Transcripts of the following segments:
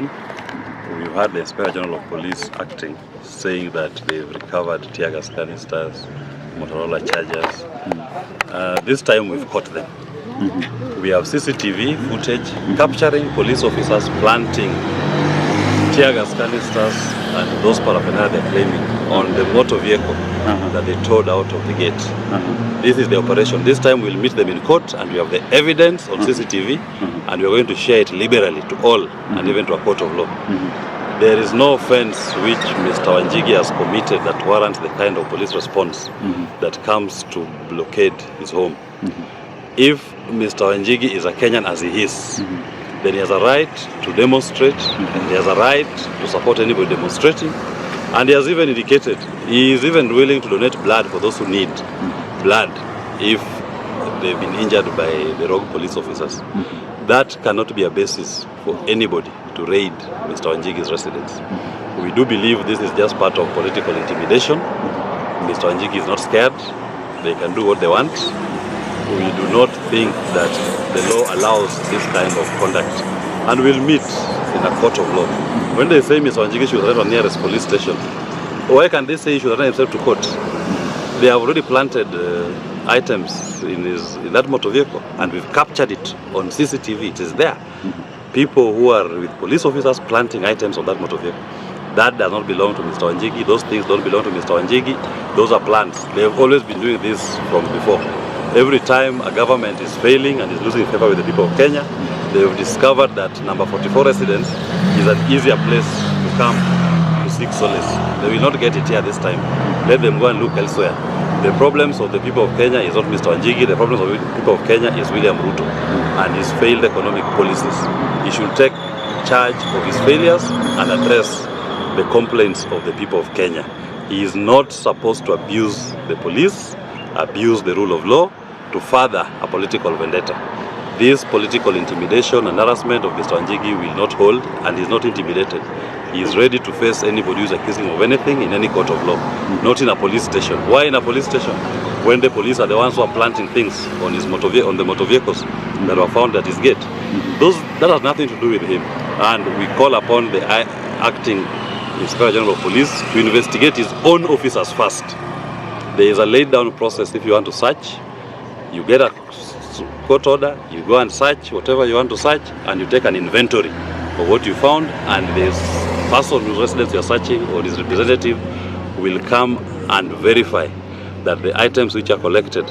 information. We've had the Inspector General of Police acting, saying that they've recovered tear gas canisters, Motorola chargers. This time we've caught them. We have CCTV footage capturing police officers planting tear gas canisters and those paraphernalia they're claiming on the motor vehicle that they towed out of the gate. This is the operation. This time we'll meet them in court and we have the evidence on CCTV and we're going to share it liberally to all and even to a court of law. There is no offense which Mr. Wanjigi has committed that warrants the kind of police response that comes to blockade his home. If Mr. Wanjigi is a Kenyan as he is, then he has a right to demonstrate, and he has a right to support anybody demonstrating, and he has even indicated he is even willing to donate blood for those who need blood if they've been injured by the rogue police officers. That cannot be a basis for anybody to raid Mr. Wanjigi's residence. We do believe this is just part of political intimidation. Mr. Wanjigi is not scared. They can do what they want. We do not think that the law allows this kind of conduct. And we'll meet in a court of law. When they say Mr. Wanjigi should run to the nearest police station, why can they say he should run himself to court? They have already planted items in that motor vehicle, and we've captured it on CCTV. It is there. People who are with police officers planting items on that motor vehicle. That does not belong to Mr. Wanjigi. Those things don't belong to Mr. Wanjigi. Those are plants. They have always been doing this from before. Every time a government is failing and is losing favor with the people of Kenya, they have discovered that number 44 residence is an easier place to come to seek solace. They will not get it here this time. Let them go and look elsewhere. The problems of the people of Kenya is not Mr. Wanjigi. The problems of the people of Kenya is William Ruto and his failed economic policies. He should take charge of his failures and address the complaints of the people of Kenya. He is not supposed to abuse the police, abuse the rule of law, to further a political vendetta. This political intimidation and harassment of Mr. Wanjigi will not hold, and he is not intimidated. He is ready to face anybody who is accusing him of anything in any court of law, not in a police station. Why in a police station? When the police are the ones who are planting things on the motor vehicles that were found at his gate. That has nothing to do with him. And we call upon the acting Inspector General of Police to investigate his own officers first. There is a laid down process. If you want to search, you get a court order, you go and search whatever you want to search, and you take an inventory of what you found, and the person whose residence you are searching or his representative will come and verify that the items which are collected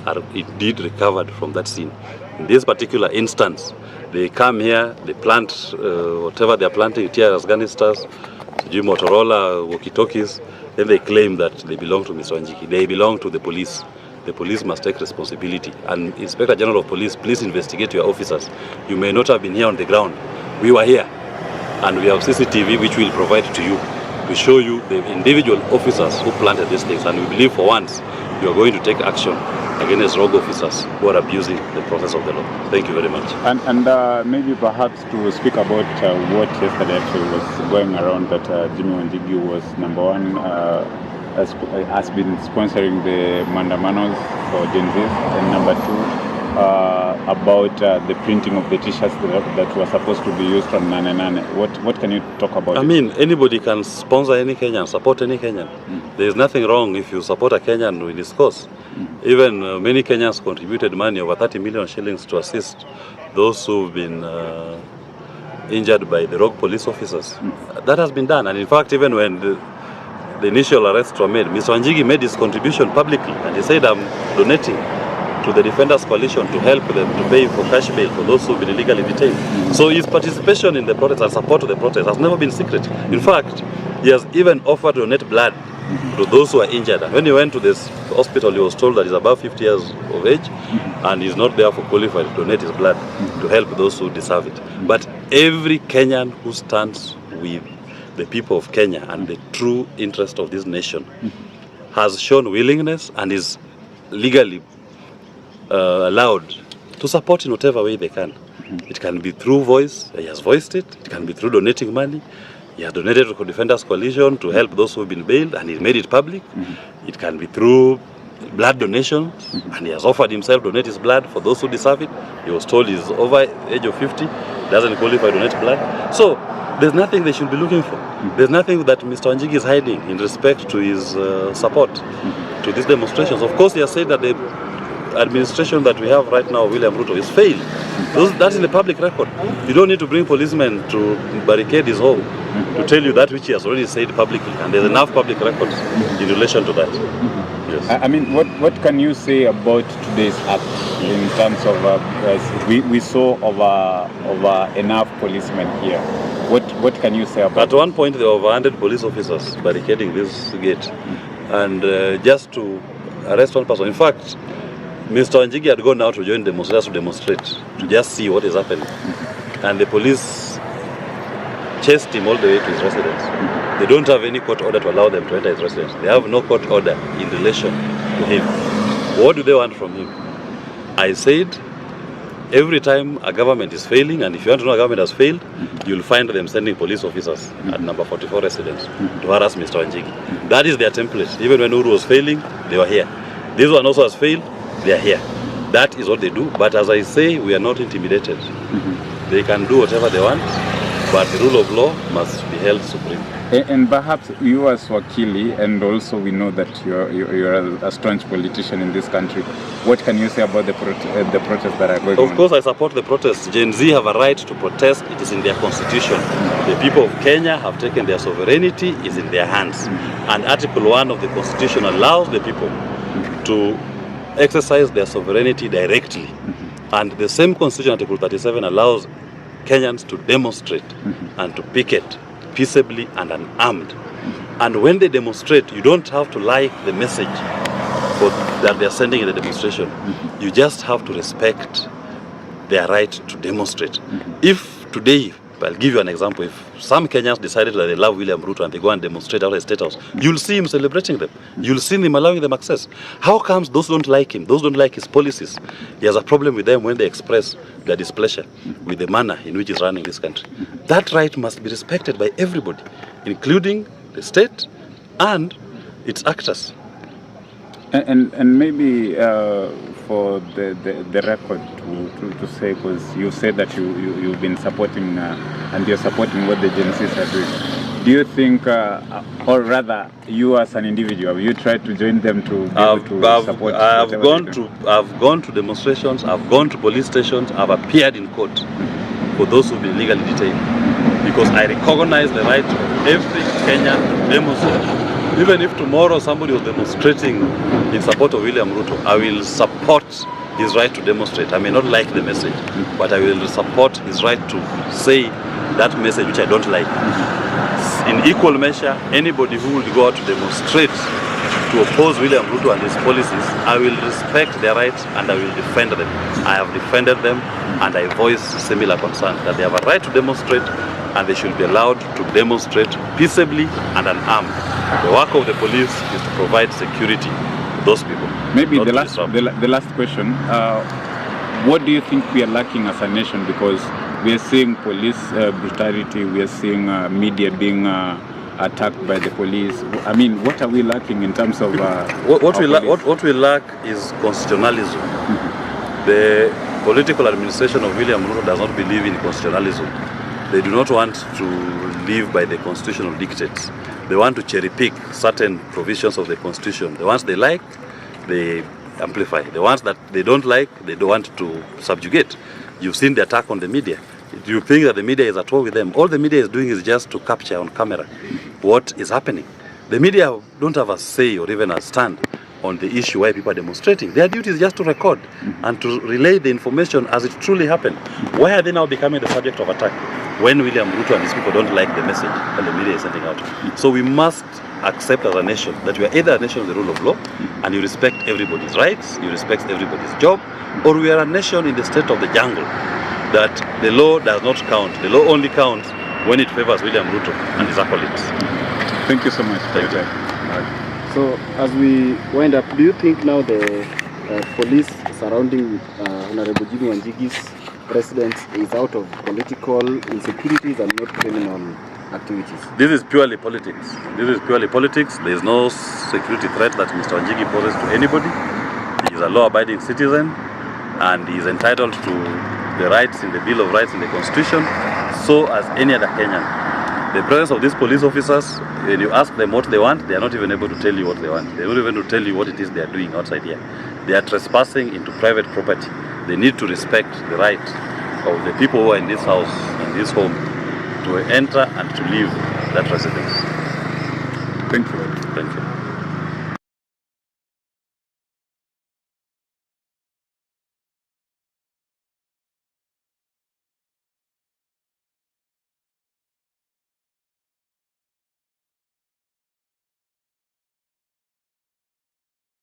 are indeed recovered from that scene. In this particular instance, they come here, they plant whatever they are planting, tear gas canisters, Motorola, walkie-talkies, then they claim that they belong to Mr. Wanjigi. They belong to the police. The police must take responsibility. And Inspector General of Police, please investigate your officers. You may not have been here on the ground. We were here. And we have CCTV which we'll provide to you to show you the individual officers who planted these things. And we believe for once you are going to take action against rogue officers who are abusing the process of the law. Thank you very much. And maybe perhaps to speak about what yesterday actually was going around, that Jimmy Wanjigi was number one, has been sponsoring the mandamanos for Gen Z, and number two, about the printing of the t-shirts that were supposed to be used on Nane Nane. What can you talk about? I mean, anybody can sponsor any Kenyan, support any Kenyan. There is nothing wrong if you support a Kenyan in his cause. Even many Kenyans contributed money, over 30 million shillings, to assist those who've been injured by the rogue police officers. That has been done, and in fact, even when the initial arrests were made, Mr. Wanjigi made his contribution publicly, and he said, I'm donating to the Defenders Coalition to help them to pay for cash bail for those who've been illegally detained. So his participation in the protest and support to the protest has never been secret. In fact, he has even offered to donate blood to those who are injured. And when he went to this hospital, he was told that he's above 50 years of age and he's not therefore qualified to donate his blood to help those who deserve it. But every Kenyan who stands with the people of Kenya and the true interest of this nation has shown willingness and is legally allowed to support in whatever way they can. It can be through voice, he has voiced it. It can be through donating money. He has donated to Defenders Coalition to help those who have been bailed, and he made it public. It can be through blood donations, and he has offered himself to donate his blood for those who deserve it. He was told he's over age of 50, doesn't qualify to donate blood. So there's nothing they should be looking for. There's nothing that Mr. Wanjigi is hiding in respect to his support to these demonstrations. Of course, he has said that the administration that we have right now, William Ruto, is failed. That's in the public record. You don't need to bring policemen to barricade his home to tell you that which he has already said publicly, and there's enough public records in relation to that. Yes. I mean, what can you say about today's act in terms of we saw over enough policemen here? What can you say about? At one point, there were over 100 police officers barricading this gate, and just to arrest one person. In fact, Mr. Wanjigi had gone out to join demonstrators to demonstrate, to just see what is happening, and the police chased him all the way to his residence. They don't have any court order to allow them to enter his residence. They have no court order in relation to him. What do they want from him? I said, every time a government is failing, and if you want to know a government has failed, you'll find them sending police officers at number 44 residence to harass Mr. Wanjigi. That is their template. Even when Uru was failing, they were here. This one also has failed, they are here. That is what they do. But as I say, we are not intimidated. They can do whatever they want, but the rule of law must be held supreme. And perhaps you as Wakili, and also we know that you're a staunch politician in this country. What can you say about the protests that are going on? Of course, I support the protests. Gen Z have a right to protest. It is in their constitution. The people of Kenya have taken their sovereignty. It's in their hands. And Article 1 of the Constitution allows the people to exercise their sovereignty directly. And the same Constitution, Article 37, allows Kenyans to demonstrate and to picket peaceably and unarmed. And when they demonstrate, you don't have to like the message that they are sending in the demonstration. You just have to respect their right to demonstrate. If today, I'll give you an example, if some Kenyans decided that they love William Ruto and they go and demonstrate out at the State House, you'll see him celebrating them. You'll see him allowing them access. How comes those who don't like him, those who don't like his policies, he has a problem with them when they express their displeasure with the manner in which he's running this country? That right must be respected by everybody, including the state and its actors. And maybe for the record to say, because you said that you've been supporting and you're supporting what the Gen Zs are doing. Do you think, or rather, you as an individual, you tried to join them to be able to support? I've gone to demonstrations. I've gone to police stations. I've appeared in court for those who've been legally detained, because I recognize the right of every Kenyan to demonstrate. Even if tomorrow somebody was demonstrating in support of William Ruto, I will support his right to demonstrate. I may not like the message, but I will support his right to say that message which I don't like. In equal measure, anybody who will go out to demonstrate to oppose William Ruto and his policies, I will respect their rights and I will defend them. I have defended them, and I voice similar concern that they have a right to demonstrate and they should be allowed to demonstrate peaceably and unarmed. The work of the police is to provide security to those people. Maybe the last question, what do you think we are lacking as a nation? Because we are seeing police brutality, we are seeing media being attacked by the police. I mean, what are we lacking in terms of what we lack is constitutionalism. The political administration of William Ruto does not believe in constitutionalism. They do not want to live by the constitutional dictates. They want to cherry pick certain provisions of the constitution. The ones they like, they amplify. The ones that they don't like, they don't want to subjugate. You've seen the attack on the media. Do you think that the media is at war with them? All the media is doing is just to capture on camera what is happening. The media don't have a say or even a stand on the issue why people are demonstrating. Their duty is just to record and to relay the information as it truly happened. Why are they now becoming the subject of attack when William Ruto and his people don't like the message that the media is sending out? So we must accept as a nation that we are either a nation of the rule of law and you respect everybody's rights, you respect everybody's job, or we are a nation in the state of the jungle that the law does not count. The law only counts when it favors William Ruto and his acolytes. Thank you so much. Thank you. So as we wind up, do you think now the police surrounding Honorable Jimmy Wanjigi's residence is out of political insecurities and not criminal activities? This is purely politics. This is purely politics. There is no security threat that Mr. Wanjigi poses to anybody. He is a law-abiding citizen and he is entitled to the rights in the Bill of Rights in the Constitution, so as any other Kenyan. The presence of these police officers, when you ask them what they want, they are not even able to tell you what they want. They don't even to tell you what it is they are doing outside here. They are trespassing into private property. They need to respect the right of the people who are in this house, in this home, to enter and to leave that residence. Thank you. Thank you.